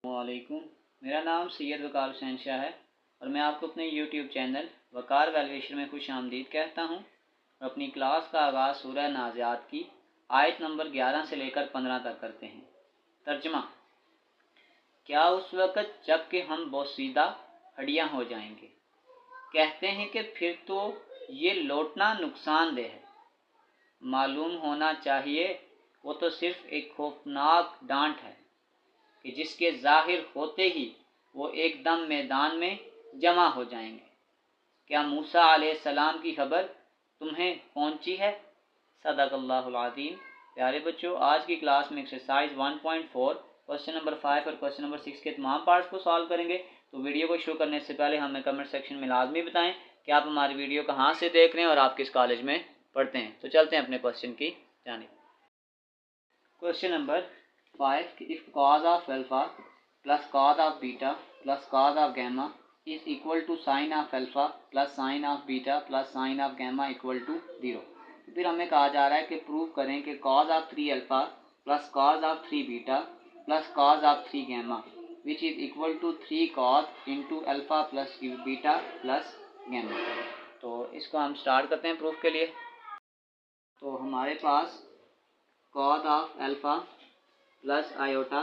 वालेकुम। मेरा नाम सैयद वकार हुसैन शाह है और मैं आपको अपने यूट्यूब चैनल वकार वैल्यूएशन में खुश आमदीद कहता हूँ। और अपनी क्लास का आगाज़ सूरह नाज़ियात की आयत नंबर 11 से लेकर 15 तक करते हैं। तर्जमा: क्या उस वक़्त जब कि हम बोसीदा हड्डियाँ हो जाएंगे, कहते हैं कि फिर तो ये लौटना नुकसानदेह है। मालूम होना चाहिए वो तो सिर्फ़ एक खौफनाक डांट है कि जिसके ज़ाहिर होते ही वो एकदम मैदान में जमा हो जाएंगे। क्या मूसा अलैहिस्सलाम की खबर तुम्हें पहुंची है? सदक़ल्लाहुल अज़ीम। प्यारे बच्चों, आज की क्लास में एक्सरसाइज 1.4 क्वेश्चन नंबर 5 और क्वेश्चन नंबर 6 के तमाम पार्ट्स को सॉल्व करेंगे। तो वीडियो को शुरू करने से पहले हमें कमेंट सेक्शन में लाजमी बताएं कि आप हमारी वीडियो कहाँ से देख रहे हैं और आप किस कॉलेज में पढ़ते हैं। तो चलते हैं अपने क्वेश्चन की जानिब। Question number 5, if cos of alpha plus cos of beta plus cos of gamma is equal to sin of alpha plus sin of beta plus sin of gamma equal to 0। फिर हमें कहा जा रहा है कि prove करें कि cos of 3 alpha plus cos of 3 beta plus cos of 3 gamma which is equal to 3 cos into alpha plus beta plus gamma। तो इसको हम स्टार्ट करते हैं प्रूफ के लिए। तो हमारे पास cos of alpha plus iota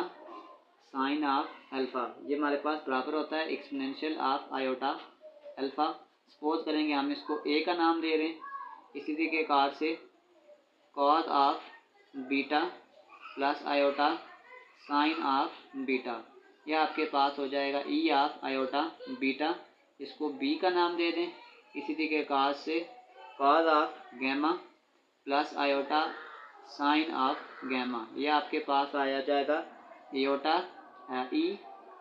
sine of alpha, ये हमारे पास बराबर होता है exponential of iota alpha. Suppose करेंगे हम इसको ए का नाम दे रहे हैं, इसी तरीके कार से cos of beta plus iota sine of beta, यह आपके पास हो जाएगा ई ऑफ आयोटा बीटा। इसको बी का नाम दे दें, इसी तरीके कार से cos of gamma plus iota sine of gamma, यह आपके पास आया जाएगा iota e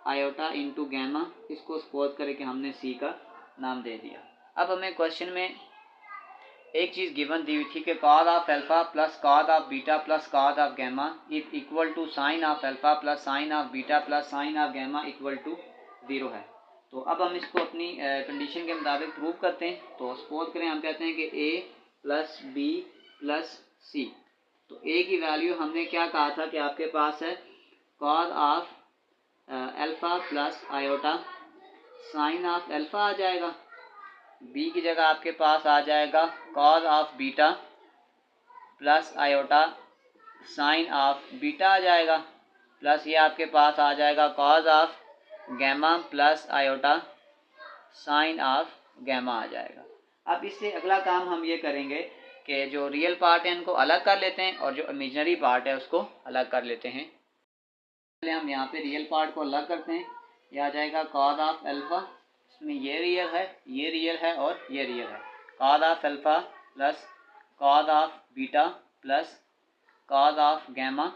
iota into gamma. इसको सपोज करें कि हमने सी का नाम दे दिया। अब हमें क्वेश्चन में एक चीज़ गिवन दी हुई थी कि cos of alpha plus cos of beta plus cos of gamma is equal to sine of alpha plus sine of beta plus sine of gamma equal to 0 है। तो अब हम इसको अपनी कंडीशन के मुताबिक प्रूव करते हैं। तो सपोज करें हम कहते हैं कि ए प्लस बी प्लस सी। तो ए की वैल्यू हमने क्या कहा था कि आपके पास है cos of alpha plus iota sine of alpha आ जाएगा। बी की जगह आपके पास आ जाएगा cos of beta plus iota sine of beta आ जाएगा, प्लस ये आपके पास आ जाएगा cos of gamma plus iota sine of gamma आ जाएगा। अब इससे अगला काम हम ये करेंगे कि जो रियल पार्ट है इनको अलग कर लेते हैं और जो इमेजिनरी पार्ट है उसको अलग कर लेते हैं। पहले हम यहाँ पे रियल पार्ट को अलग करते हैं। ये आ जाएगा कॉस ऑफ अल्फ़ा, इसमें ये रियल है, ये रियल है और ये रियल है। Cos of alpha plus cos of beta plus cos of gamma,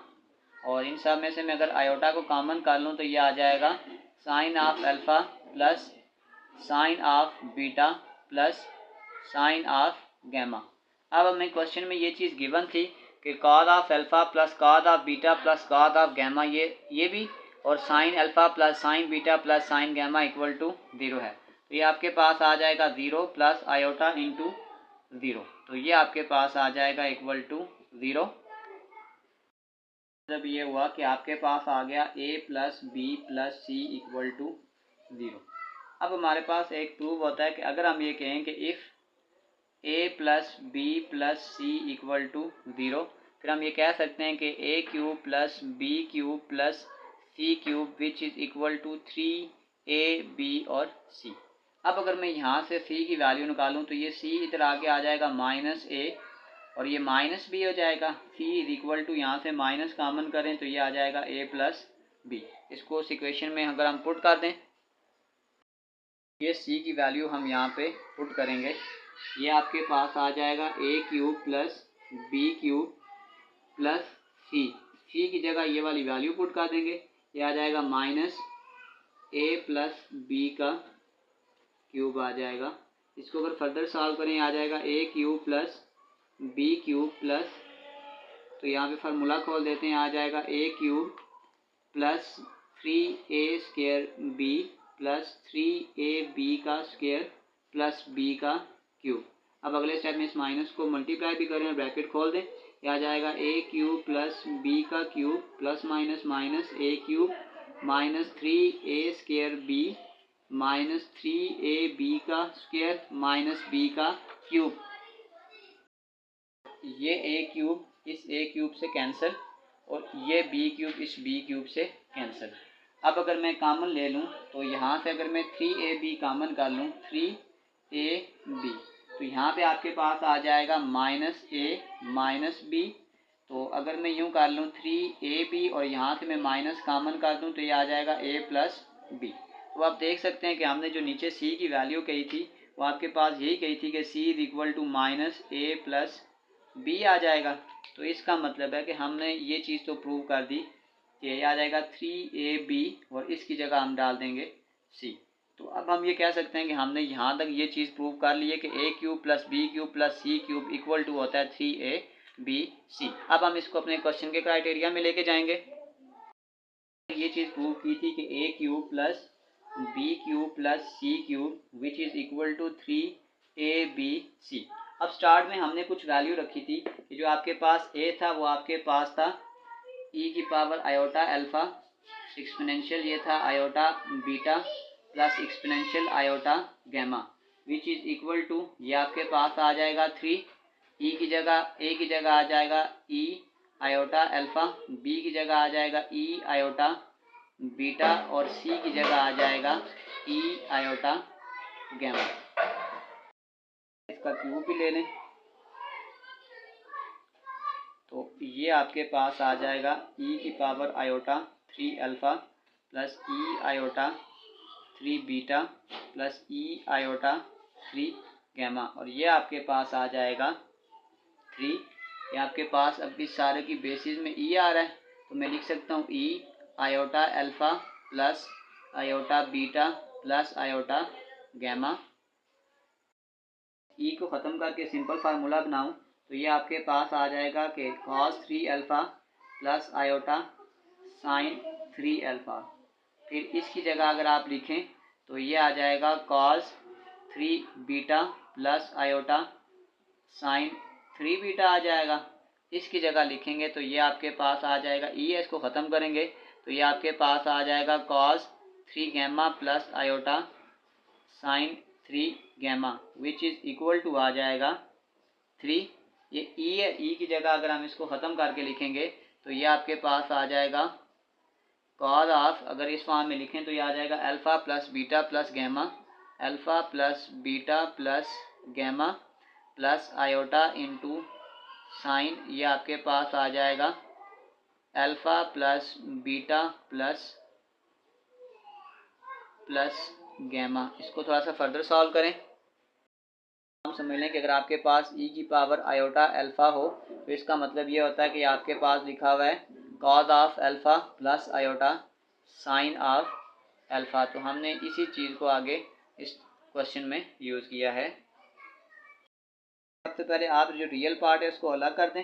और इन सब में से मैं अगर आयोटा को कॉमन कर लूँ तो ये आ जाएगा sine of alpha plus sine of beta plus sine of gamma. अब हमें क्वेश्चन में ये चीज़ गिवन थी कि cos of alpha plus cos of beta plus cos of gamma ये भी, और sine alpha plus sine beta plus sine gamma equal to 0 है। तो ये आपके पास आ जाएगा 0 प्लस आयोटा इंटू 0। तो ये आपके पास आ जाएगा इक्वल टू 0। जब ये हुआ कि आपके पास आ गया a plus B plus C equal to 0। अब हमारे पास एक प्रूव होता है कि अगर हम ये कहें कि if a plus B plus C equal to 0, फिर हम ये कह सकते हैं कि a cube plus B cube plus C cube which is equal to 3ab और c। अब अगर मैं यहाँ से c की वैल्यू निकालूँ तो ये c इधर आगे आ जाएगा माइनस a और ये माइनस b हो जाएगा। c इज इक्वल टू यहाँ से माइनस कॉमन करें तो ये आ जाएगा a प्लस बी। इसको इस इक्वेशन में अगर हम पुट कर दें, ये c की वैल्यू हम यहाँ पे पुट करेंगे, ये आपके पास आ जाएगा a cube plus B cube plus C की जगह ये वाली वैल्यू पुट कर देंगे, ये आ जाएगा माइनस a प्लस बी का क्यूब आ जाएगा। इसको अगर फर्दर सॉल्व करें आ जाएगा a cube plus B cube plus, तो यहाँ पे फार्मूला खोल देते हैं, आ जाएगा a cube plus 3a square b plus 3ab का स्क्वायर प्लस b का क्यूब। अब अगले स्टेप में इस माइनस को मल्टीप्लाई भी करें और ब्रैकेट खोल दें, यह आ जाएगा a क्यूब प्लस b का cube plus minus minus a cube minus 3a² minus 3ab का स्क्वायर माइनस b का क्यूब। ये a क्यूब इस a क्यूब से कैंसिल और ये b क्यूब इस b क्यूब से कैंसिल। अब अगर मैं कॉमन ले लूँ तो यहाँ से अगर मैं 3ab कॉमन कर लूँ 3ab, तो यहाँ पे आपके पास आ जाएगा माइनस a माइनस b। तो अगर मैं यूँ कर लूँ 3ab और यहाँ से मैं माइनस कॉमन कर दूँ तो ये आ जाएगा a प्लस b। तो आप देख सकते हैं कि हमने जो नीचे c की वैल्यू कही थी वो आपके पास यही कही थी कि c is equal to minus a plus b आ जाएगा। तो इसका मतलब है कि हमने ये चीज़ तो प्रूव कर दी कि ये आ जाएगा 3ab और इसकी जगह हम डाल देंगे c। तो अब हम ये कह सकते हैं कि हमने यहाँ तक ये चीज़ प्रूव कर ली है कि a cube plus b cube plus c cube equal to होता है 3abc। अब हम इसको अपने क्वेश्चन के क्राइटेरिया में लेके जाएंगे। ये चीज़ प्रूव की थी कि a cube plus b cube plus c cube which is equal to 3abc। अब स्टार्ट में हमने कुछ वैल्यू रखी थी कि जो आपके पास a था वो आपके पास था e की पावर आयोटा अल्फ़ा, एक्सपोनेंशियल ये था iota beta plus exponential iota gamma which is equal to ये आपके पास आ जाएगा 3। a की जगह आ जाएगा e आयोटा अल्फ़ा, b की जगह आ जाएगा e आयोटा बीटा और c की जगह आ जाएगा e आयोटा गैमा। इसका क्यूब भी ले लें तो ये आपके पास आ जाएगा e की power iota 3 alpha plus e iota 3 beta plus e iota 3 gamma और ये आपके पास आ जाएगा 3। ये आपके पास अब इस सारे की बेसिस में e आ रहा है तो मैं लिख सकता हूँ e iota alpha plus iota beta plus iota gamma. E को ख़त्म करके सिंपल फार्मूला बनाऊं तो ये आपके पास आ जाएगा कि cos 3 alpha plus iota sine 3 alpha. फिर इसकी जगह अगर आप लिखें तो ये आ जाएगा cos 3 beta plus iota sine 3 beta आ जाएगा। इसकी जगह लिखेंगे तो ये आपके पास आ जाएगा ई एस को ख़त्म करेंगे तो ये आपके पास आ जाएगा cos 3 gamma plus iota sine 3 gamma which is equal to आ जाएगा 3। ये ई है, ई की जगह अगर हम इसको ख़त्म करके लिखेंगे तो ये आपके पास आ जाएगा कॉस ऑफ, अगर इस फॉर्म में लिखें तो ये आ जाएगा alpha plus beta plus gamma, alpha plus beta plus gamma plus iota into sine, ये आपके पास आ जाएगा alpha plus beta plus gamma. इसको थोड़ा सा फर्दर सॉल्व करें। हम समझ लें कि अगर आपके पास e की पावर आयोटा अल्फ़ा हो तो इसका मतलब ये होता है कि आपके पास लिखा हुआ है cause of alpha plus iota sine of alpha. तो हमने इसी चीज़ को आगे इस क्वेश्चन में यूज़ किया है। सबसे पहले आप जो रियल पार्ट है उसको अलग कर दें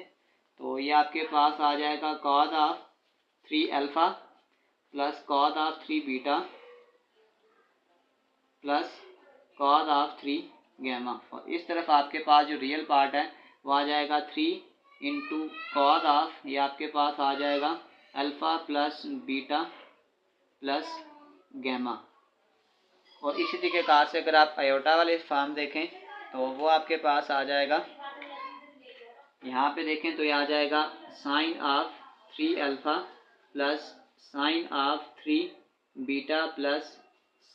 तो ये आपके पास आ जाएगा cos of 3 alpha plus cos of 3 beta plus cos of 3 gamma और इस तरफ आपके पास जो रियल पार्ट है वो आ जाएगा 3 इंटू कॉज ऑफ, ये आपके पास आ जाएगा alpha plus beta plus gamma. और इसी तरीके से अगर आप आयोटा वाले फॉर्म देखें तो वो आपके पास आ जाएगा, यहाँ पे देखें तो ये आ जाएगा sine of 3 alpha plus sine of 3 beta plus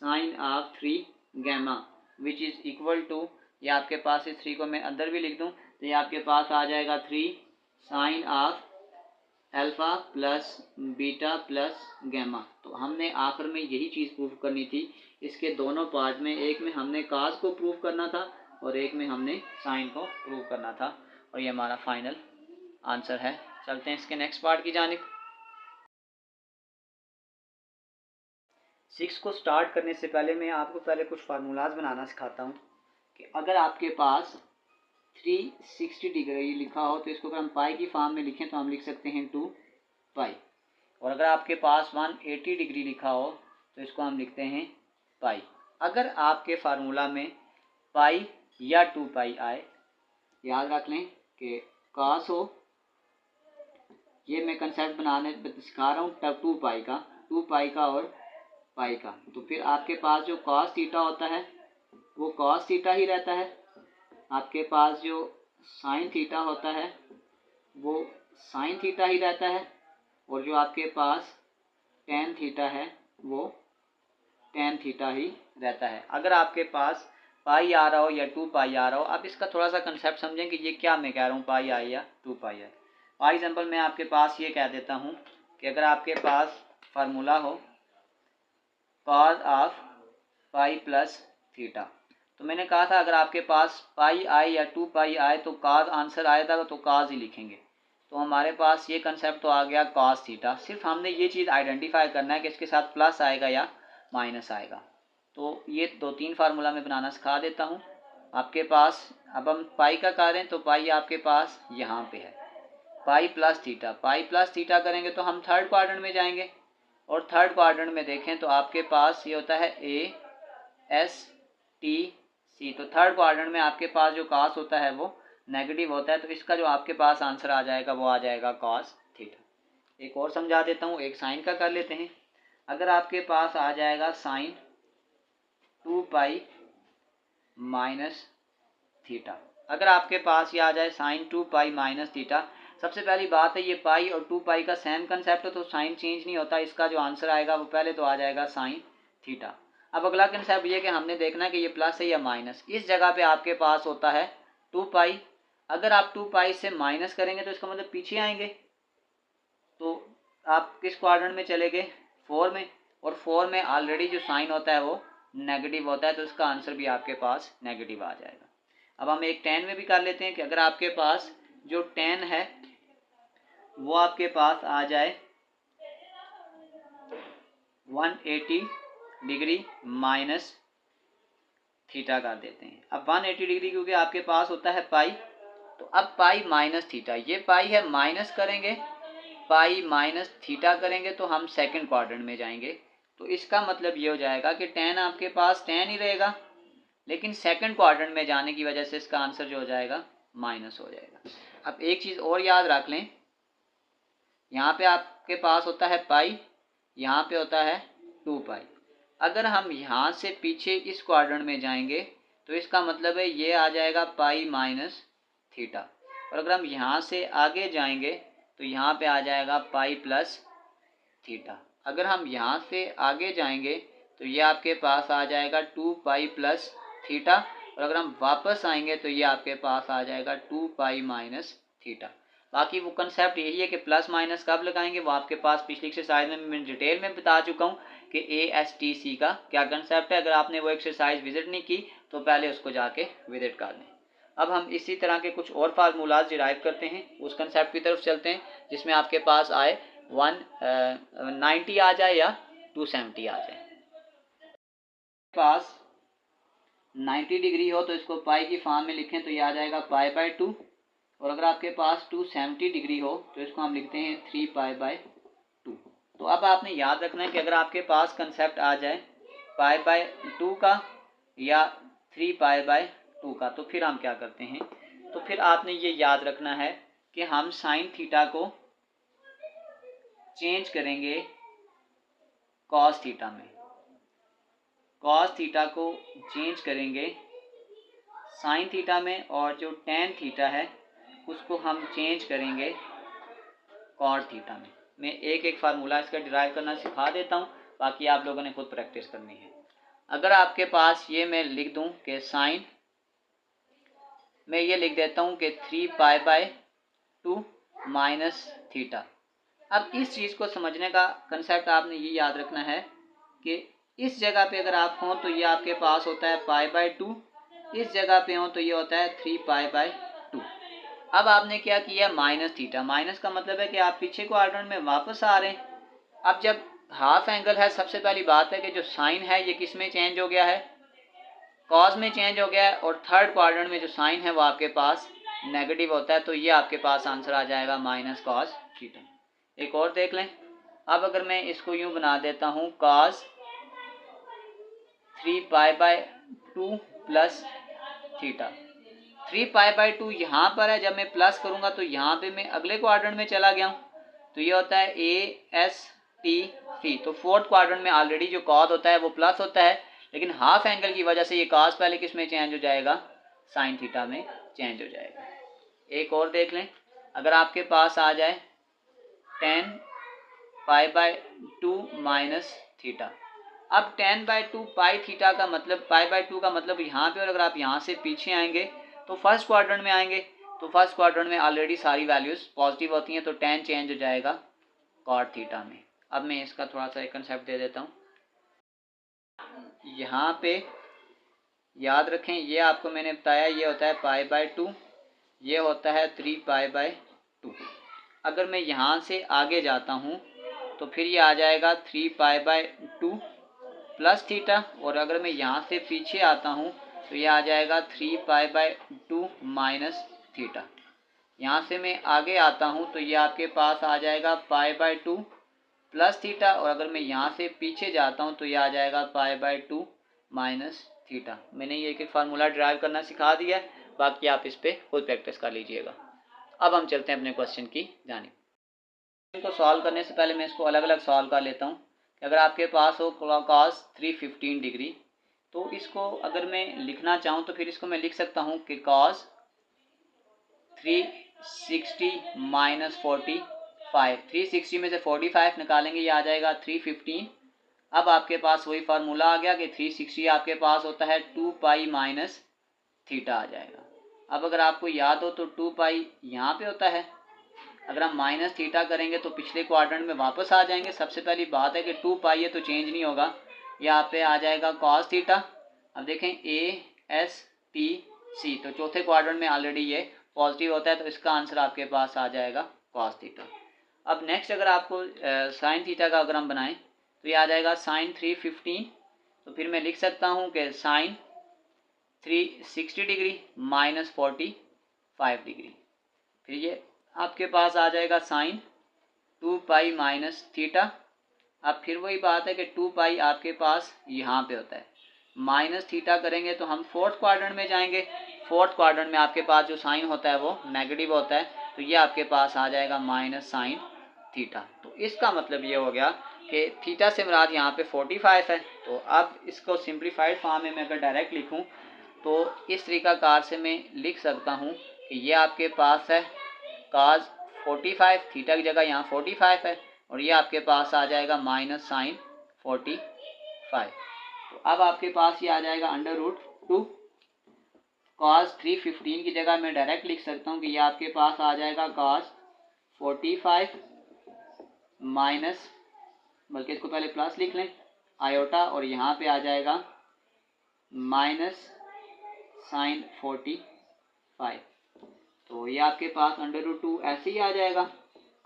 sine of 3 gamma which is equal to, ये आपके पास इस 3 को मैं अंदर भी लिख दूँ तो ये आपके पास आ जाएगा 3 sine of alpha plus beta plus gamma. तो हमने आखिर में यही चीज़ प्रूव करनी थी। इसके दोनों पार्ट में, एक में हमने काज को प्रूव करना था और एक में हमने साइन को प्रूव करना था और ये हमारा फाइनल आंसर है। चलते हैं इसके नेक्स्ट पार्ट की जानिब। 6 को स्टार्ट करने से पहले मैं आपको पहले कुछ फार्मूलाज बनाना सिखाता हूँ कि अगर आपके पास 360 डिग्री लिखा हो तो इसको अगर हम पाई की फॉर्म में लिखें तो हम लिख सकते हैं 2 पाई, और अगर आपके पास 180 डिग्री लिखा हो तो इसको हम लिखते हैं पाई। अगर आपके फार्मूला में पाई या 2 पाई आए, याद रख लें कि कास हो, ये मैं कंसेप्ट बनाने सिखा रहा हूँ 2 पाई का, 2 पाई का और पाई का। तो फिर आपके पास जो कॉस थीटा होता है वो कॉस थीटा ही रहता है, आपके पास जो साइन थीटा होता है वो साइन थीटा ही रहता है, और जो आपके पास टेन थीटा है वो टेन थीटा ही रहता है। अगर आपके पास पाई आ रहा हो या 2 पाई आ रहा हो, आप इसका थोड़ा सा कंसेप्ट समझें कि ये क्या मैं कह रहा हूँ, पाई आई या 2 पाई आई। फॉर एग्जांपल मैं आपके पास ये कह देता हूँ कि अगर आपके पास फार्मूला हो cos of pi plus theta, तो मैंने कहा था अगर आपके पास पाई आए या 2 पाई आए तो कॉस आंसर आएगा तो कॉस ही लिखेंगे। तो हमारे पास ये कंसेप्ट तो आ गया कॉस थीटा। सिर्फ हमने ये चीज़ आइडेंटिफाई करना है कि इसके साथ प्लस आएगा या माइनस आएगा। तो ये 2-3 फार्मूला मैं बनाना सिखा देता हूँ आपके पास। अब हम पाई का करें तो पाई आपके पास यहाँ पे है, pi plus theta. Pi plus theta करेंगे तो हम थर्ड क्वाड्रेंट में जाएंगे, और थर्ड क्वाड्रेंट में देखें तो आपके पास ये होता है ए एस टी सी। तो थर्ड क्वाड्रेंट में आपके पास जो कॉस होता है वो नेगेटिव होता है, तो इसका जो आपके पास आंसर आ जाएगा वो आ जाएगा कॉस थीटा। एक और समझा देता हूँ, एक साइन का कर लेते हैं। अगर आपके पास आ जाएगा साइन 2 पाई माइनस थीटा, अगर आपके पास ये आ जाए साइन 2 पाई माइनस थीटा, सबसे पहली बात है ये पाई और 2 पाई का सेम कंसेप्ट हो तो साइन चेंज नहीं होता, इसका जो आंसर आएगा वो पहले तो आ जाएगा साइन थीटा। अब अगला कंसेप्ट ये कि हमने देखना है कि ये प्लस है या माइनस। इस जगह पे आपके पास होता है 2 पाई, अगर आप 2 पाई से माइनस करेंगे तो इसका मतलब पीछे आएंगे, तो आप किस क्वाड्रेंट में चले गए, 4 में, और 4 में ऑलरेडी जो साइन होता है वो नेगेटिव होता है, तो इसका आंसर भी आपके पास नेगेटिव आ जाएगा। अब हम एक 10 में भी कर लेते हैं कि अगर आपके पास जो 10 है वो आपके पास आ जाए 180 डिग्री माइनस थीटा कर देते हैं। अब 180 डिग्री क्योंकि आपके पास होता है पाई, तो अब पाई माइनस थीटा, ये पाई है माइनस करेंगे, पाई माइनस थीटा करेंगे तो हम सेकंड क्वाड्रेंट में जाएंगे। तो इसका मतलब ये हो जाएगा कि 10 आपके पास 10 ही रहेगा, लेकिन सेकंड क्वाड्रेंट में जाने की वजह से इसका आंसर जो हो जाएगा माइनस हो जाएगा। अब एक चीज़ और याद रख लें, यहाँ पे आपके पास होता है पाई, यहाँ पे होता है 2 पाई। अगर हम यहाँ से पीछे इस क्वाड्रेंट में जाएंगे तो इसका मतलब है ये आ जाएगा पाई माइनस थीटा, और अगर हम यहाँ से आगे जाएंगे तो यहाँ पे आ जाएगा पाई प्लस थीटा। अगर हम यहाँ से आगे जाएंगे तो ये आपके पास आ जाएगा 2 पाई प्लस थीटा, और अगर हम वापस आएंगे तो ये आपके पास आ जाएगा 2 पाई माइनस थीटा। बाकी वो कंसेप्ट यही है कि प्लस माइनस कब लगाएंगे वो आपके पास पिछली एक्सरसाइज में मैं डिटेल में बता चुका हूँ कि ASTC का क्या कंसेप्ट है। अगर आपने वो एक्सरसाइज विजिट नहीं की तो पहले उसको जाके विजिट कर लें। अब हम इसी तरह के कुछ और फार्मूलाज डिराइव करते हैं, उस कंसेप्ट की तरफ चलते हैं जिसमें आपके पास आए 190 आ जाए या 270 आ जाए। पास 90 डिग्री हो तो इसको पाई की फॉर्म में लिखें तो ये आ जाएगा पाई बाय 2, और अगर आपके पास 270 डिग्री हो तो इसको हम लिखते हैं 3 पाई बाय 2। तो अब आपने याद रखना है कि अगर आपके पास कंसेप्ट आ जाए पाई बाय 2 का या 3 पाई बाय 2 का, तो फिर हम क्या करते हैं, तो फिर आपने ये याद रखना है कि हम साइन थीटा को चेंज करेंगे कॉस थीटा में, कॉस थीटा को चेंज करेंगे साइन थीटा में, और जो टेन थीटा है उसको हम चेंज करेंगे कॉट थीटा में। मैं एक एक फार्मूला इसका डिराइव करना सिखा देता हूँ, बाकी आप लोगों ने खुद प्रैक्टिस करनी है। अगर आपके पास ये मैं लिख दूँ कि साइन, मैं ये लिख देता हूँ कि 3 पाई बाय 2 माइनस थीटा। अब इस चीज़ को समझने का कंसेप्ट आपने ये याद रखना है कि इस जगह पे अगर आप हों तो ये आपके पास होता है पाई बाय 2, इस जगह पे हों तो ये होता है 3 पाई बाय 2। अब आपने क्या किया, माइनस थीटा, माइनस का मतलब है कि आप पीछे क्वाड्रेंट में वापस आ रहे हैं। अब जब हाफ एंगल है, सबसे पहली बात है कि जो साइन है ये किस में चेंज हो गया है, कॉस में चेंज हो गया है, और थर्ड क्वाड्रेंट में जो साइन है वो आपके पास नेगेटिव होता है, तो ये आपके पास आंसर आ जाएगा माइनस कॉस थीटा। एक और देख लें, अब अगर मैं इसको यूं बना देता हूं cos 3 pi by 2 plus theta. 3 pi by 2 यहाँ पर है, जब मैं प्लस करूंगा तो यहाँ पे मैं अगले क्वाड्रेंट में चला गया हूँ, तो ये होता है टी सी। तो फोर्थ क्वाड्रेंट में ऑलरेडी जो कॉस होता है वो प्लस होता है, लेकिन हाफ एंगल की वजह से ये कॉस पहले किस में चेंज हो जाएगा, साइन थीटा में चेंज हो जाएगा। एक और देख लें, अगर आपके पास आ जाए tan π/2 माइनस थीटा। अब tan/2 पाई थीटा का मतलब π/2 का मतलब यहाँ पे, और अगर आप यहाँ से पीछे आएंगे तो फर्स्ट क्वाड्रेंट में आएंगे, तो फर्स्ट क्वाड्रेंट में ऑलरेडी सारी वैल्यूज पॉजिटिव होती हैं, तो tan चेंज हो जाएगा cot थीटा में। अब मैं इसका थोड़ा सा एक कंसेप्ट दे देता हूँ। यहाँ पे याद रखें, ये आपको मैंने बताया, ये होता है π/2, ये होता है 3π/2। अगर मैं यहाँ से आगे जाता हूँ तो फिर ये आ जाएगा 3π/2 प्लस थीटा, और अगर मैं यहाँ से पीछे आता हूँ तो ये आ जाएगा 3π/2 माइनस थीटा। यहाँ से मैं आगे आता हूँ तो ये आपके पास आ जाएगा π/2 प्लस थीटा, और अगर मैं यहाँ से पीछे जाता हूँ तो ये आ जाएगा π/2 माइनस थीटा। मैंने ये एक फार्मूला ड्राइव करना सिखा दिया है, बाकी आप इस पर खुद प्रैक्टिस कर लीजिएगा। अब हम चलते हैं अपने क्वेश्चन की जानिब। इनको सॉल्व करने से पहले मैं इसको अलग अलग सॉल्व कर लेता हूँ। कि अगर आपके पास हो cos 315 डिग्री, तो इसको अगर मैं लिखना चाहूँ तो फिर इसको मैं लिख सकता हूँ कि cos 360 माइनस 45, 360 में से 45 निकालेंगे, ये आ जाएगा 315। अब आपके पास वही फार्मूला आ गया कि 360 आपके पास होता है 2 पाई माइनस थीटा आ जाएगा। अब अगर आपको याद हो तो 2 पाई यहाँ पे होता है, अगर हम माइनस थीटा करेंगे तो पिछले क्वाड्रेंट में वापस आ जाएंगे। सबसे पहली बात है कि 2 पाई है तो चेंज नहीं होगा, यहाँ पे आ जाएगा cos थीटा। अब देखें ASTC, तो चौथे क्वाड्रेंट में ऑलरेडी ये पॉजिटिव होता है, तो इसका आंसर आपके पास आ जाएगा cos थीटा। अब नेक्स्ट अगर आपको साइन थीटा का अगर हम बनाएं तो ये आ जाएगा साइन 315, तो फिर मैं लिख सकता हूँ कि साइन 360 डिग्री माइनस 45 डिग्री। फिर ये आपके पास आ जाएगा साइन 2 पाई माइनस थीटा। अब फिर वही बात है कि 2 पाई आपके पास यहाँ पे होता है, माइनस थीटा करेंगे तो हम फोर्थ क्वाड्रेंट में जाएंगे। फोर्थ क्वाड्रेंट में आपके पास जो साइन होता है वो नेगेटिव होता है, तो ये आपके पास आ जाएगा माइनस साइन थीटा। तो इसका मतलब ये हो गया कि थीटा से मुराद यहाँ पे 45 है। तो अब इसको सिंप्लीफाइड फॉर्म में मैं अगर डायरेक्ट लिखूँ तो इस तरीकाकार से मैं लिख सकता हूँ कि ये आपके पास है cos 45, थीटा की जगह यहाँ 45 है, और ये आपके पास आ जाएगा माइनस साइन 45। तो अब आपके पास ये आ जाएगा √2। cos 315 की जगह मैं डायरेक्ट लिख सकता हूँ कि ये आपके पास आ जाएगा cos 45 माइनस, बल्कि इसको पहले प्लस लिख लें, आयोटा, और यहाँ पे आ जाएगा माइनस साइन 45। तो ये आपके पास √2 ऐसे ही आ जाएगा।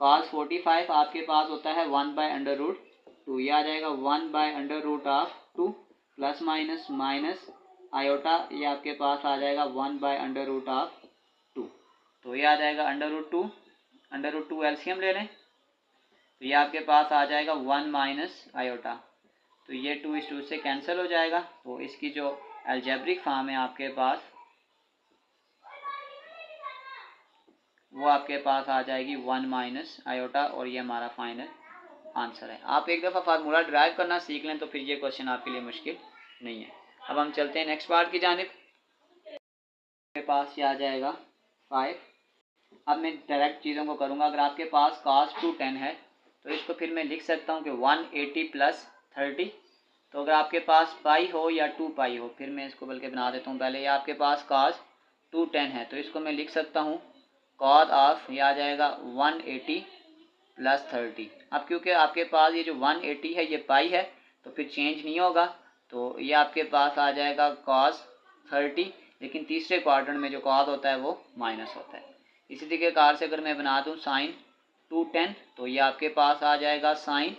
cos 45 आपके पास होता है 1/√2, ये आ जाएगा 1/√2 प्लस माइनस माइनस आयोटा, ये आपके पास आ जाएगा 1/√2। तो ये आ जाएगा √2 एलसीएम ले लें, तो ये आपके पास आ जाएगा 1 माइनस आयोटा, तो ये 2 इस 2 से कैंसिल हो जाएगा। तो इसकी जो अलजेब्रिक फॉर्म है आपके पास वो आपके पास आ जाएगी 1 माइनस आयोटा, और ये हमारा फाइनल आंसर है। आप एक दफ़ा फार्मूला ड्राइव करना सीख लें तो फिर ये क्वेश्चन आपके लिए मुश्किल नहीं है। अब हम चलते हैं नेक्स्ट पार्ट की जानिब। मेरे पास ये आ जाएगा 5। अब मैं डायरेक्ट चीज़ों को करूँगा। अगर आपके पास cos 210 है तो इसको फिर मैं लिख सकता हूँ कि 180 प्लस 30। तो अगर आपके पास पाई हो या 2 पाई हो, फिर मैं इसको बल्कि बना देता हूँ पहले। ये आपके पास cos 210 है तो इसको मैं लिख सकता हूँ cos ऑफ, ये आ जाएगा 180 प्लस 30। अब क्योंकि आपके पास ये जो 180 है ये पाई है तो फिर चेंज नहीं होगा, तो ये आपके पास आ जाएगा cos 30, लेकिन तीसरे क्वाड्रेंट में जो cos होता है वो माइनस होता है। इसी तरीके से अगर मैं बना दूं साइन 210, तो ये आपके पास आ जाएगा साइन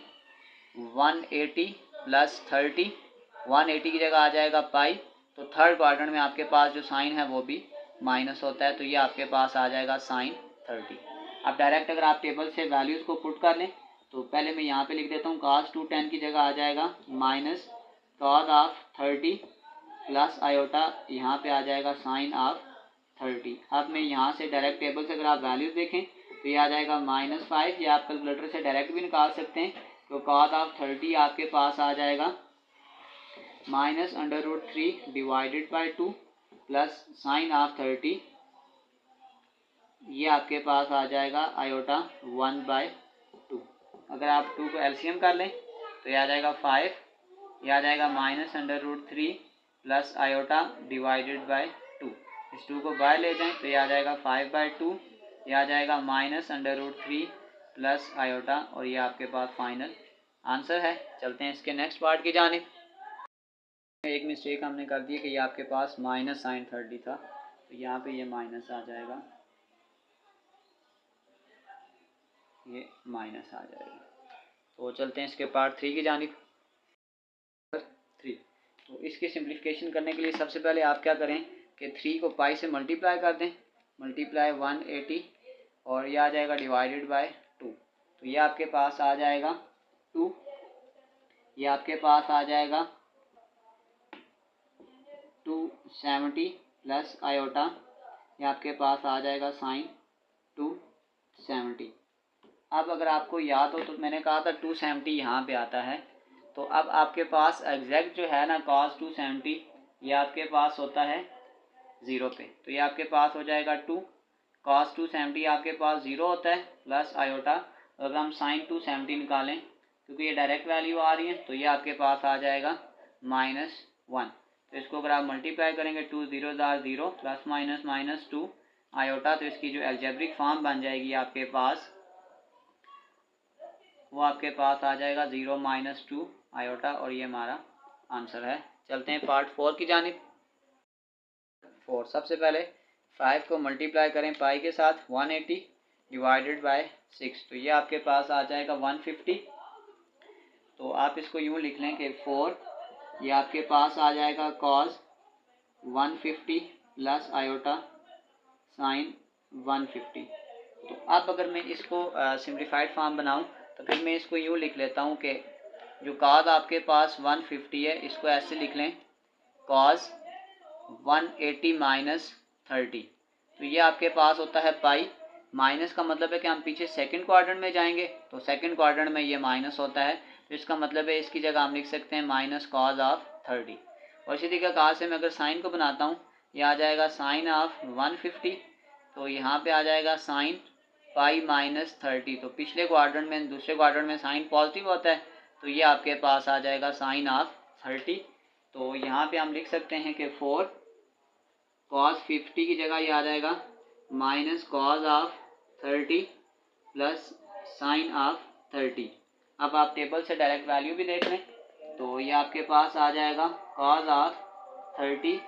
180 प्लस 30, 180 की जगह आ जाएगा पाई, तो थर्ड क्वाड्रेंट में आपके पास जो साइन है वो भी माइनस होता है, तो ये आपके पास आ जाएगा साइन 30। अब डायरेक्ट अगर आप टेबल से वैल्यूज़ को पुट कर लें तो पहले मैं यहाँ पे लिख देता हूँ cos 210 की जगह आ जाएगा minus cos of 30 plus iota, यहाँ पे आ जाएगा साइन ऑफ 30। अब मैं यहाँ से डायरेक्ट टेबल से अगर आप वैल्यूज़ देखें तो ये आ जाएगा -5, या आप कैलकुलेटर से डायरेक्ट भी निकाल सकते हैं, तो cos ऑफ 30 आपके पास आ जाएगा -√3 divided by 2 plus sine of 30, ये आपके पास आ जाएगा आयोटा 1/2। अगर आप 2 को एलसीएम कर लें तो ये आ जाएगा 5, ये आ जाएगा -√3 प्लस आयोटा डिवाइडेड बाई 2। इस 2 को बाहर ले जाएं तो ये आ जाएगा 5/2, ये आ जाएगा -√3 प्लस आयोटा, और ये आपके पास फाइनल आंसर है। चलते हैं इसके नेक्स्ट पार्ट की जानिब। एक मिस्टेक हमने कर दी कि ये आपके पास माइनस साइन 30 था, तो यहाँ पे ये माइनस आ जाएगा, ये माइनस आ जाएगा। तो चलते हैं इसके पार्ट 3 की जानिब। 3, तो इसकी सिंप्लीफिकेशन करने के लिए सबसे पहले आप क्या करें कि 3 को पाई से मल्टीप्लाई कर दें, मल्टीप्लाई 180, और ये आ जाएगा डिवाइडेड बाय 2। तो ये आपके पास आ जाएगा 2, ये आपके पास आ जाएगा 270 प्लस आयोटा, ये आपके पास आ जाएगा साइन 270। अब अगर आपको याद हो तो मैंने कहा था 270 यहाँ पे आता है, तो अब आपके पास एग्जैक्ट जो है ना cos 270, ये आपके पास होता है 0 पे, तो ये आपके पास हो जाएगा 2, cos 270 आपके पास 0 होता है प्लस आयोटा। अगर हम साइन 270 निकालें क्योंकि ये डायरेक्ट वैल्यू आ रही है, तो ये आपके पास आ जाएगा -1। तो इसको अगर आप मल्टीप्लाई करेंगे 2 0 0 प्लस माइनस -2 आयोटा, तो इसकी जो एल्जेब्रिक फॉर्म बन जाएगी आपके पास, वो आपके पास आ जाएगा 0 - 2 आयोटा, और ये हमारा आंसर है। चलते हैं पार्ट 4 की जानिब। 4, सबसे पहले 5 को मल्टीप्लाई करें पाई के साथ 180 डिवाइडेड बाय 6, तो ये आपके पास आ जाएगा 150। तो आप इसको यूँ लिख लें कि 4, ये आपके पास आ जाएगा cos 150 प्लस आयोटा साइन 150। तो अब अगर मैं इसको सिम्प्लीफाइड फॉर्म बनाऊं तो फिर मैं इसको यूँ लिख लेता हूँ कि जो cos आपके पास 150 है, इसको ऐसे लिख लें cos 180 माइनस 30, तो ये आपके पास होता है पाई। माइनस का मतलब है कि हम पीछे सेकंड क्वाड्रेंट में जाएंगे, तो सेकंड क्वाड्रेंट में ये माइनस होता है, तो इसका मतलब है इसकी जगह हम लिख सकते हैं माइनस cos ऑफ 30। और इसी तरीके से मैं अगर साइन को बनाता हूँ, ये आ जाएगा साइन ऑफ 150, तो यहाँ पे आ जाएगा साइन पाई माइनस 30। तो पिछले क्वाड्रेंट में, दूसरे क्वाड्रेंट में साइन पॉजिटिव होता है, तो ये आपके पास आ जाएगा साइन ऑफ 30। तो यहाँ पे हम लिख सकते हैं कि 4 cos 50 की जगह ये आ जाएगा minus cos of 30 plus sine of 30। अब आप टेबल से डायरेक्ट वैल्यू भी देख लें, तो ये आपके पास आ जाएगा cos ऑफ 30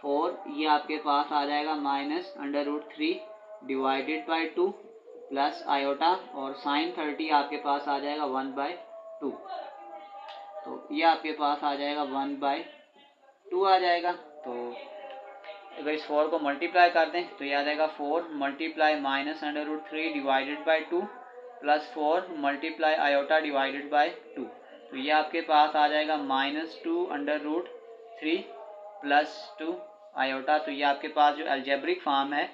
4, ये आपके पास आ जाएगा -√3 डिवाइडेड बाई 2 प्लस आयोटा, और साइन 30 आपके पास आ जाएगा 1/2। तो ये आपके पास आ जाएगा 1/2 आ जाएगा। तो अगर इस 4 को मल्टीप्लाई कर दें तो ये आ जाएगा 4 multiply -√3 divided by 2 plus 4 multiply iota divided by 2, तो ये आपके पास आ जाएगा -2√3 प्लस 2 आयोटा। तो ये आपके पास जो अलजेब्रिक फॉर्म है,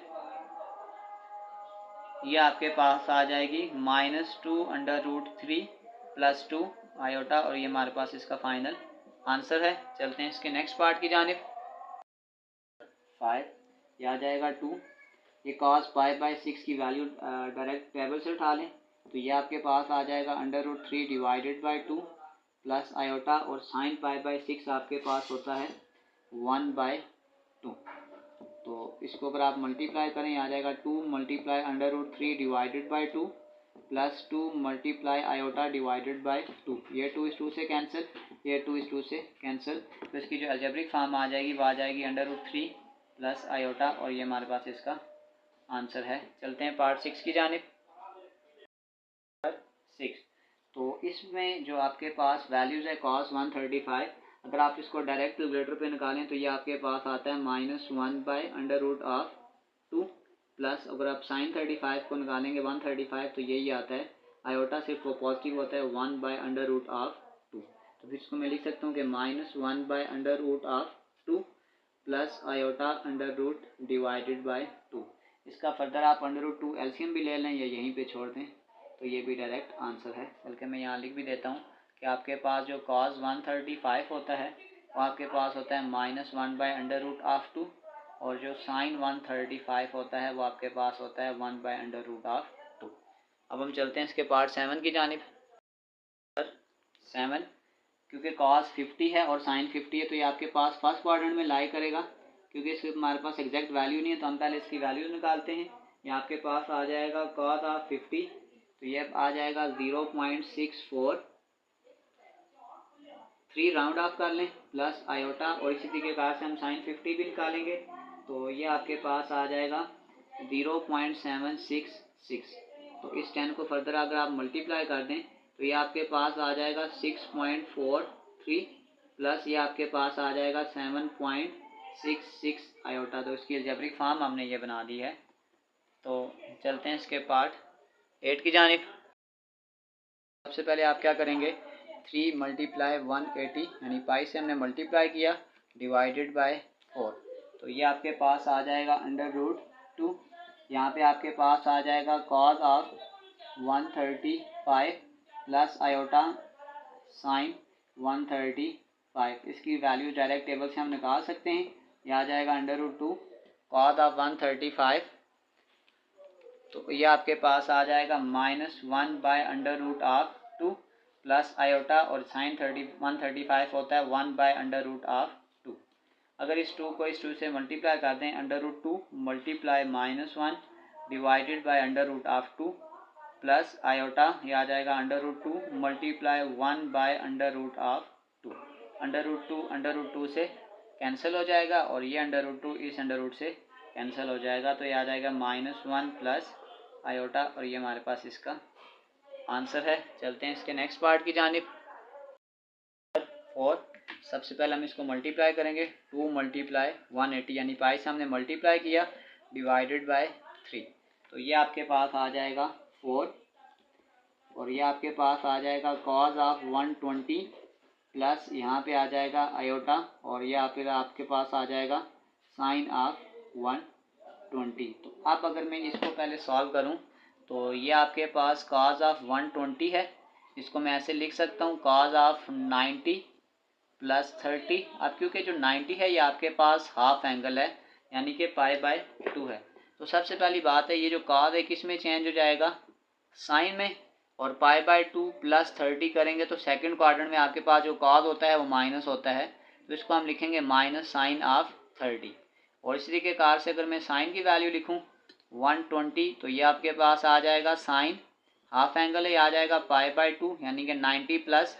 ये आपके पास आ जाएगी -2√3 प्लस 2 आयोटा, और ये हमारे पास इसका फाइनल आंसर है। चलते हैं इसके नेक्स्ट पार्ट की जानिब। 5, ये आ जाएगा 2, ये cos π/6 की वैल्यू डायरेक्ट टेबल से उठा लें, तो ये आपके पास आ जाएगा √3 डिवाइडेड बाई 2 प्लस आयोटा, और साइन π/6 आपके पास होता है 1/2। तो इसको अगर आप मल्टीप्लाई करें, आ जाएगा 2 multiply √3 divided by 2 plus 2 multiply iota divided by 2, ये 2 इस 2 से कैंसिल, ये 2 इस 2 से कैंसिल, तो इसकी जो अलजेब्रिक फॉर्म आ जाएगी वो आ जाएगी √3 प्लस आयोटा, और ये हमारे पास इसका आंसर है। चलते हैं पार्ट 6 की जानिब। 6, तो इसमें जो आपके पास वैल्यूज़ है cos 135, अगर आप इसको डायरेक्ट कैलकुलेटर पे निकालें तो ये आपके पास आता है -1/√2 प्लस, अगर आप साइन 35 को निकालेंगे 135, तो यही आता है, आयोटा सिर्फ वो पॉजिटिव होता है 1/√2। तो फिर इसको मैं लिख सकता हूँ कि -1/√2 plus iota under root divided by 2। इसका फर्दर आप √2 एलसीएम भी ले लें या यहीं पे छोड़ दें, तो ये भी डायरेक्ट आंसर है। बल्कि मैं यहाँ लिख भी देता हूँ कि आपके पास जो cos 135 होता है वो आपके पास होता है -1/√2 और जो sin 135 होता है वो आपके पास होता है 1/√2। अब हम चलते हैं इसके पार्ट 7 की जानिब। 7, क्योंकि cos 50 है और sin 50 है तो ये आपके पास फर्स्ट क्वाड्रेंट में लाई करेगा। क्योंकि इसके हमारे पास एग्जैक्ट वैल्यू नहीं है तो हम पहले इसकी वैल्यू निकालते हैं। ये आपके पास आ जाएगा cos ऑफ 50, तो ये आ जाएगा 0.64, 3 राउंड ऑफ कर लें प्लस आयोटा, और इसी तरीके से हम sin 50 भी निकालेंगे तो ये आपके पास आ जाएगा 0.766। तो इस 10 को फर्दर अगर आप मल्टीप्लाई कर दें तो ये आपके पास आ जाएगा 6.43 प्लस ये आपके पास आ जाएगा 7.66 आयोटा। तो इसकी अलजेब्रिक फॉर्म हमने ये बना दी है। तो चलते हैं इसके पार्ट 8 की जानिब। सबसे पहले आप क्या करेंगे, 3 मल्टीप्लाई 180 यानी पाई से हमने मल्टीप्लाई किया डिवाइडेड बाय 4, तो ये आपके पास आ जाएगा √2। यहाँ पे आपके पास आ जाएगा cos of 135 plus iota sign 135। इसकी वैल्यू डायरेक्ट टेबल से हम निकाल सकते हैं। यह आ जाएगा √2 cos ऑफ 135, तो ये आपके पास आ जाएगा -1/√2 प्लस आयोटा, और साइन 135 होता है 1/√2। अगर इस 2 को इस 2 से मल्टीप्लाई कर दें, √2 multiply -1 divided by √2 plus iota, ये आ जाएगा √2 मल्टीप्लाई 1/√2। √2 से कैंसिल हो जाएगा और ये √2 इस √2 से कैंसिल हो जाएगा, तो ये आ जाएगा -1 प्लस आयोटा, और ये हमारे पास इसका आंसर है। चलते हैं इसके नेक्स्ट पार्ट की जानिब। 4, सबसे पहले हम इसको मल्टीप्लाई करेंगे। 2 मल्टीप्लाई 180 यानी पाई से हमने मल्टीप्लाई किया डिवाइडेड बाय 3, तो ये आपके पास आ जाएगा 4, और ये आपके पास आ जाएगा cos ऑफ 120 प्लस यहाँ पे आ जाएगा आयोटा, और ये आपके पास आ जाएगा साइन ऑफ 120। तो अब अगर मैं इसको पहले सॉल्व करूँ तो ये आपके पास cos ऑफ 120 है, इसको मैं ऐसे लिख सकता हूँ cos ऑफ 90 प्लस 30। अब क्योंकि जो 90 है ये आपके पास हाफ एंगल है यानी कि π/2 है, तो सबसे पहली बात है ये जो cos है किस में चेंज हो जाएगा, साइन में, और π/2 प्लस 30 करेंगे तो सेकंड क्वाड्रेंट में आपके पास जो cos होता है वो माइनस होता है, तो इसको हम लिखेंगे माइनस साइन ऑफ 30। और इसी तरीके कार से अगर मैं साइन की वैल्यू लिखूं 120, तो ये आपके पास आ जाएगा साइन हाफ एंगल है, आ जाएगा π/2 यानी कि 90 प्लस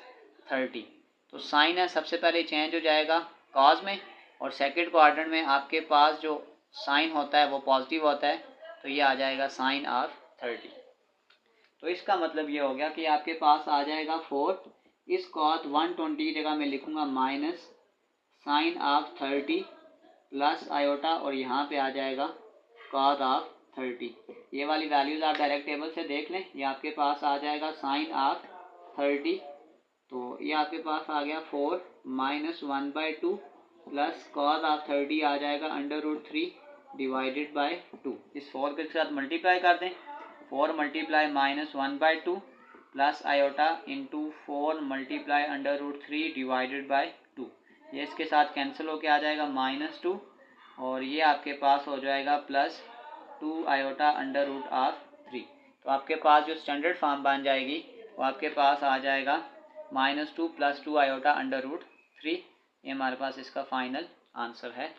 30। तो साइन है सबसे पहले चेंज हो जाएगा cos में, और सेकंड क्वाड्रेंट में आपके पास जो साइन होता है वो पॉजिटिव होता है, तो ये आ जाएगा साइन ऑफ 30। तो इसका मतलब ये हो गया कि आपके पास आ जाएगा 4, इस cos 120 की जगह मैं लिखूंगा minus sine of 30 plus iota, और यहाँ पे आ जाएगा cos ऑफ 30। ये वाली वैल्यूज़ आप डायरेक्ट टेबल से देख लें। ये आपके पास आ जाएगा साइन ऑफ 30, तो ये आपके पास आ गया 4 माइनस 1/2 प्लस cos ऑफ 30 आ जाएगा √3 डिवाइडेड बाय 2। इस 4 के साथ मल्टीप्लाई कर दें, 4 multiply -1/2 plus iota into 4 multiply √3 divided by 2। ये इसके साथ कैंसिल होके आ जाएगा -2, और ये आपके पास हो जाएगा +2 आयोटा √3। तो आपके पास जो स्टैंडर्ड फॉर्म बन जाएगी वो आपके पास आ जाएगा -2 + 2 आयोटा √3। ये हमारे पास इसका फाइनल आंसर है।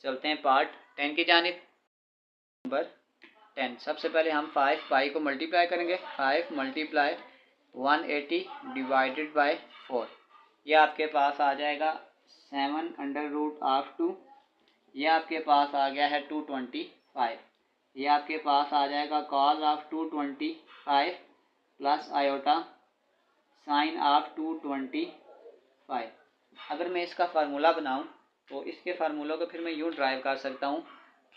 चलते हैं पार्ट 10 की जानिब। नंबर 10, सबसे पहले हम 5 पाई को मल्टीप्लाई करेंगे। 5 मल्टीप्लाई 180 डिवाइडेड बाय 4, ये आपके पास आ जाएगा 7√2। ये आपके पास आ गया है 225। ये आपके पास आ जाएगा cos of 225 plus iota sine of 225। अगर मैं इसका फार्मूला बनाऊं तो इसके फार्मूला को फिर मैं यूँ ड्राइव कर सकता हूं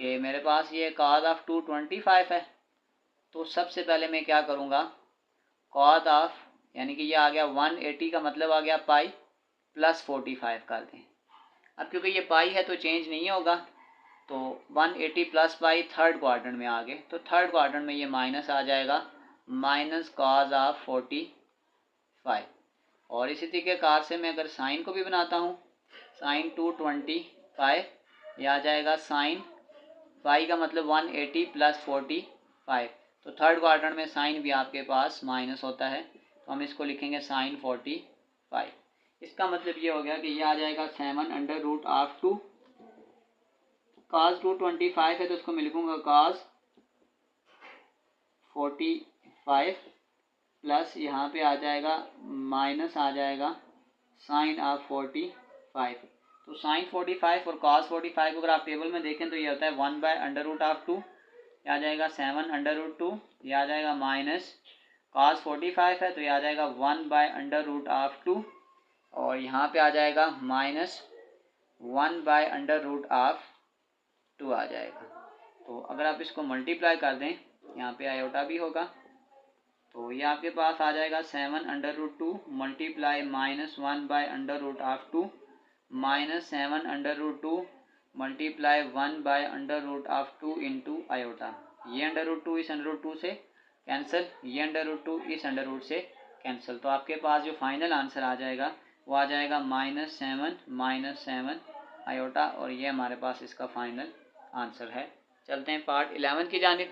कि मेरे पास ये cos ऑफ 225 है, तो सबसे पहले मैं क्या करूँगा, cos ऑफ यानी कि ये आ गया 180 का मतलब आ गया पाई प्लस 45 कर दें। अब क्योंकि ये पाई है तो चेंज नहीं होगा, तो 180 प्लस पाई थर्ड क्वाड्रेंट में आ गए, तो थर्ड क्वाड्रेंट में ये माइनस आ जाएगा माइनस कॉज ऑफ 45। और इसी तरीके कार से मैं अगर साइन को भी बनाता हूँ, साइन 225, यह आ जाएगा साइन पाई का मतलब 180 प्लस 45। तो थर्ड क्वाड्रेंट में साइन भी आपके पास माइनस होता है, तो हम इसको लिखेंगे साइन 45। इसका मतलब ये हो गया कि ये आ जाएगा 7/√2। cos 225 है तो इसको मैं लिखूंगा cos 45 प्लस यहाँ पे आ जाएगा माइनस आ जाएगा साइन ऑफ 45। तो साइन 45 और cos 45 को अगर आप टेबल में देखें तो ये होता है 1/√2, ये आ जाएगा 7/√2, ये आ जाएगा माइनस cos 45 है तो ये आ जाएगा 1/√2, और यहाँ पे आ जाएगा माइनस 1/√2 आ जाएगा। तो अगर आप इसको मल्टीप्लाई कर दें, यहाँ पे आयोटा भी होगा, तो ये आपके पास आ जाएगा 7/2 multiply minus 1/√2 minus 7/2 multiply 1/√2 into iota. ये √2 इस √2 से कैंसिल, ये √2 इस √2 से कैंसिल। तो आपके पास जो फाइनल आंसर आ जाएगा वो आ जाएगा -7 आयोटा, और ये हमारे पास इसका फाइनल आंसर है। चलते हैं पार्ट 11 की जानिब।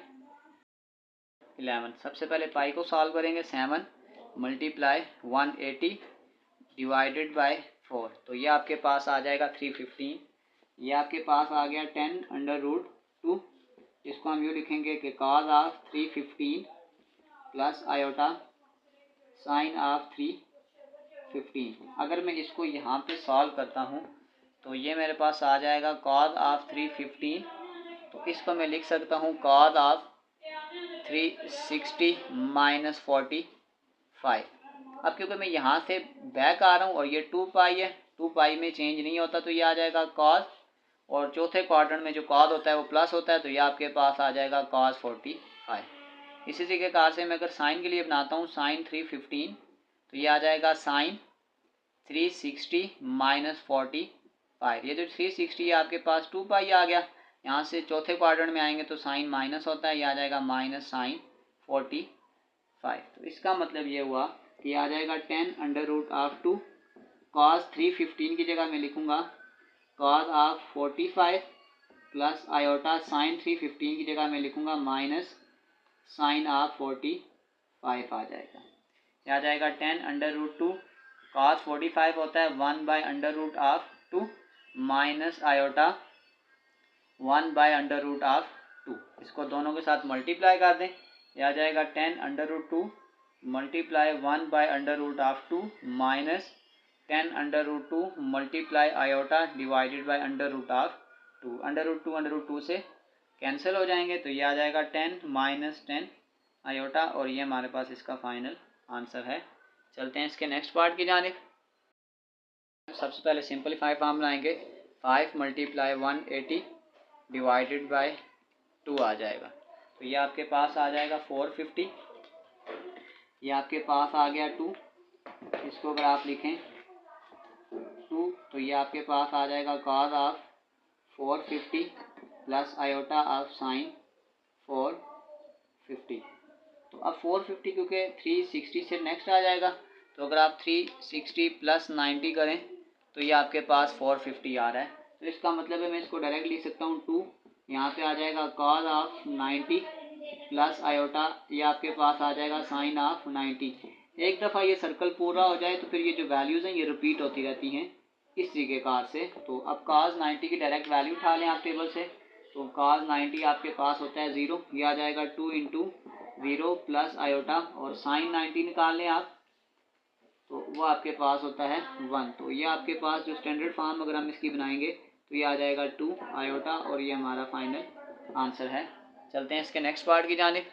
11 सबसे पहले पाई को सॉल्व करेंगे। 7 मल्टीप्लाई 180 डिवाइडेड बाय 4, तो ये आपके पास आ जाएगा 315। ये आपके पास आ गया 10/2, इसको हम यूँ लिखेंगे कि cos of 315 plus iota sine of 315। अगर मैं इसको यहाँ पे सॉल्व करता हूँ तो ये मेरे पास आ जाएगा cos ऑफ 315, तो इसको मैं लिख सकता हूँ cos ऑफ 360 माइनस 45। अब क्योंकि मैं यहाँ से बैक आ रहा हूँ और ये 2 पाई है, 2 पाई में चेंज नहीं होता, तो ये आ जाएगा cos, और चौथे क्वाड्रेंट में जो cos होता है वो प्लस होता है, तो ये आपके पास आ जाएगा cos 45। इसी तरीके कार से मैं अगर साइन के लिए बनाता हूँ, साइन 315, तो ये आ जाएगा साइन 360 माइनस 45। ये जो 360 है आपके पास 2 पाई आ गया, यहाँ से चौथे क्वाड्रेंट में आएंगे तो साइन माइनस होता है, ये आ जाएगा माइनस साइन 45। तो इसका मतलब ये हुआ कि आ जाएगा 10/2 cos 315 की जगह मैं लिखूंगा cos of 45 plus iota sign 315 की जगह मैं लिखूंगा माइनस साइन ऑफ 45 आ जाएगा। यह आ जाएगा 10/2 cos 45 होता है 1/√2 माइनस आयोटा 1/√2। इसको दोनों के साथ मल्टीप्लाई कर दें, यह आ जाएगा 10/2 multiply 1/√2 minus 10/2 multiply iota divided by √2। √2 से कैंसिल हो जाएंगे, तो ये आ जाएगा 10 माइनस 10 आयोटा, और ये हमारे पास इसका फाइनल आंसर है। चलते हैं इसके नेक्स्ट पार्ट की जानिब। सबसे पहले सिंपलीफाई फॉर्म बनाएंगे। 5 मल्टीप्लाई 180 डिवाइडेड बाय 2 आ जाएगा, तो ये आपके पास आ जाएगा 450। ये आपके पास आ गया 2, इसको अगर आप लिखें 2, तो ये आपके पास आ जाएगा cos of 450 plus iota of sine 450। तो अब 450 क्योंकि 360 से नेक्स्ट आ जाएगा, तो अगर आप 360 प्लस 90 करें तो ये आपके पास 450 आ रहा है। तो इसका मतलब है मैं इसको डायरेक्ट लिख सकता हूँ 2, यहाँ पे आ जाएगा cos ऑफ 90 प्लस आयोटा, ये आपके पास आ जाएगा साइन ऑफ 90। एक दफ़ा ये सर्कल पूरा हो जाए तो फिर ये जो वैल्यूज़ हैं ये रिपीट होती रहती हैं इस तरीके कार से। तो अब cos 90 की डायरेक्ट वैल्यू उठा लें आप टेबल से, तो cos 90 आपके पास होता है 0, ये आ जाएगा 2 इंटू 0 प्लस आयोटा, और साइन 90 निकाल लें आप तो वो आपके पास होता है 1। तो ये आपके पास जो स्टैंडर्ड फॉर्म अगर हम इसकी बनाएंगे तो ये आ जाएगा 2 आयोटा, और ये हमारा फाइनल आंसर है। चलते हैं इसके नेक्स्ट पार्ट की जानिब।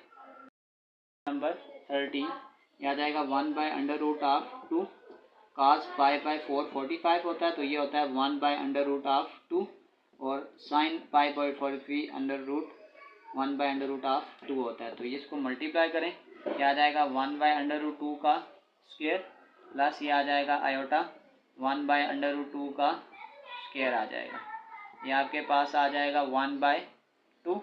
नंबर 13, यह आ जाएगा 1/√2 cos पाई बाई 445 होता है, तो ये होता है 1/√2, और साइन पाई बाई 43 1/√2 होता है। तो ये इसको मल्टीप्लाई करें, यह आ जाएगा 1/√2 का स्क्वायर प्लस ये आ जाएगा आयोटा 1/√2 का स्क्वायर आ जाएगा। ये आपके पास आ जाएगा 1/2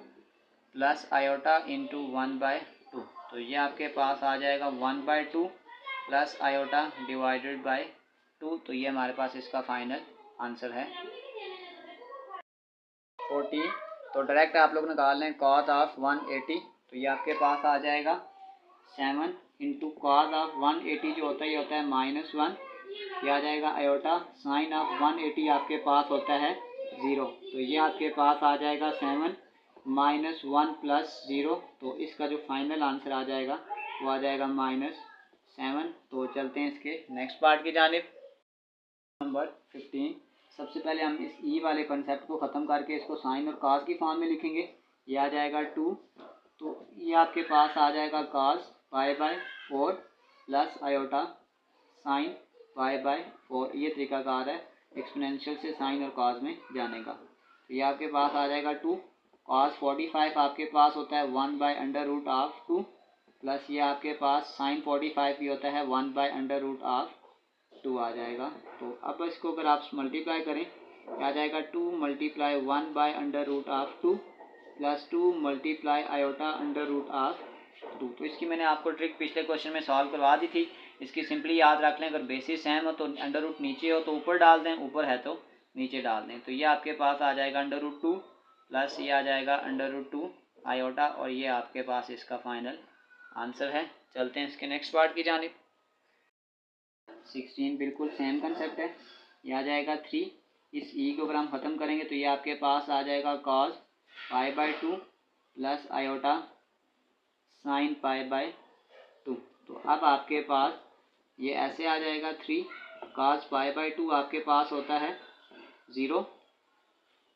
प्लस आयोटा इंटू 1/2। तो तो ये आपके पास आ जाएगा 1/2 प्लस आयोटा डिवाइडेड बाय 2। तो ये हमारे पास इसका फाइनल आंसर है 14। तो डायरेक्ट आप लोग निकाल लें cos ऑफ 180। तो ये आपके पास आ जाएगा 7 इंटू cos ऑफ 180 जो होता है ये होता है -1। ये आ जाएगा आयोटा साइन ऑफ 180 आपके पास होता है 0। तो ये आपके पास आ जाएगा 7 -1 प्लस 0। तो इसका जो फाइनल आंसर आ जाएगा वो आ जाएगा -7। तो चलते हैं इसके नेक्स्ट पार्ट की जानिब। नंबर 15। सबसे पहले हम इस ई वाले कंसेप्ट को ख़त्म करके इसको साइन और काज की फॉर्म में लिखेंगे। ये आ जाएगा 2। तो ये आपके पास आ जाएगा काज π/4 प्लस आयोटा साइन π/4। ये तरीकाकार है एक्सपोनेंशियल से साइन और काज में जाने का। तो ये आपके पास आ जाएगा 2। cos 45 आपके पास होता है 1/√2 प्लस ये आपके पास साइन 45 भी होता है 1/√2 आ जाएगा। तो अब इसको अगर आप मल्टीप्लाई करें आ जाएगा 2 × 1/√2 प्लस 2 × आयोटा √2। तो इसकी मैंने आपको ट्रिक पिछले क्वेश्चन में सॉल्व करवा दी थी। इसकी सिंपली याद रख लें, अगर बेसिस सेम हो तो अंडर रूट नीचे हो तो ऊपर डाल दें, ऊपर है तो नीचे डाल दें। तो ये आपके पास आ जाएगा √2 प्लस ये आ जाएगा √2 आयोटा और ये आपके पास इसका फाइनल आंसर है। चलते हैं इसके नेक्स्ट पार्ट की जानिब। 16 बिल्कुल सेम कंसेप्ट है। ये आ जाएगा 3। इस ई को अगर हम ख़त्म करेंगे तो ये आपके पास आ जाएगा cos π/2 प्लस आयोटा साइन π/2। तो अब आपके पास ये ऐसे आ जाएगा 3 cos π/2 आपके पास होता है 0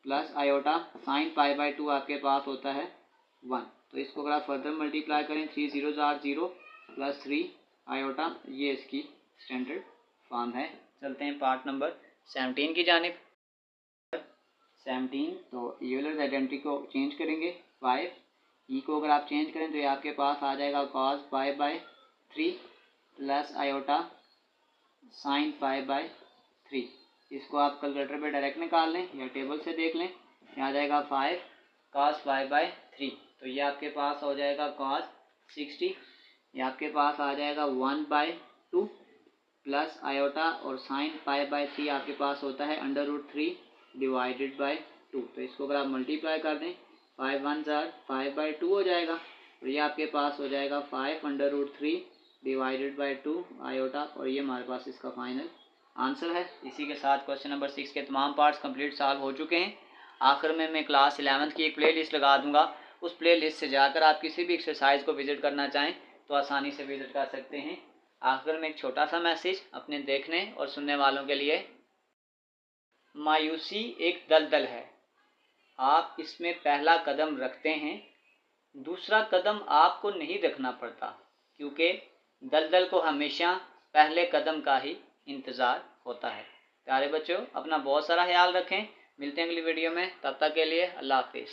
प्लस आयोटा साइन π/2 आपके पास होता है 1। तो इसको अगर आप फर्दर मल्टीप्लाई करें 3 0 0 प्लस 3 आयोटा, ये इसकी स्टैंडर्ड फॉर्म है। चलते हैं पार्ट नंबर 17 की जानिब। 17 तो यूलर्स आइडेंटिटी को चेंज करेंगे 5। ई को अगर आप चेंज करें तो ये आपके पास आ जाएगा cos π/3 प्लस आयोटा साइन π/3। इसको आप कैलकुलेटर पे डायरेक्ट निकाल लें या टेबल से देख लें। ये आ जाएगा 5 cos π/3। तो ये आपके पास हो जाएगा cos 60। ये आपके पास आ जाएगा 1/2 प्लस आयोटा और साइन π/3 आपके पास होता है √3 डिवाइडेड बाय 2। तो इसको अगर आप मल्टीप्लाई कर दें 5 1 5/2 हो जाएगा। और ये आपके पास हो जाएगा 5 √3 डिवाइडेड बाय 2 आयोटा और ये हमारे पास इसका फाइनल आंसर है। इसी के साथ क्वेश्चन नंबर 6 के तमाम पार्ट्स कंप्लीट सॉल्व हो चुके हैं। आखिर में मैं क्लास 11th की एक प्लेलिस्ट लगा दूंगा। उस प्लेलिस्ट से जाकर आप किसी भी एक्सरसाइज को विजिट करना चाहें तो आसानी से विजिट कर सकते हैं। आखिर में एक छोटा सा मैसेज अपने देखने और सुनने वालों के लिए। मायूसी एक दलदल है, आप इसमें पहला कदम रखते हैं, दूसरा कदम आपको नहीं रखना पड़ता, क्योंकि दलदल को हमेशा पहले कदम का ही इंतज़ार होता है। प्यारे बच्चों, अपना बहुत सारा ख्याल रखें। मिलते हैं अगली वीडियो में, तब तक के लिए अल्लाह हाफिज़।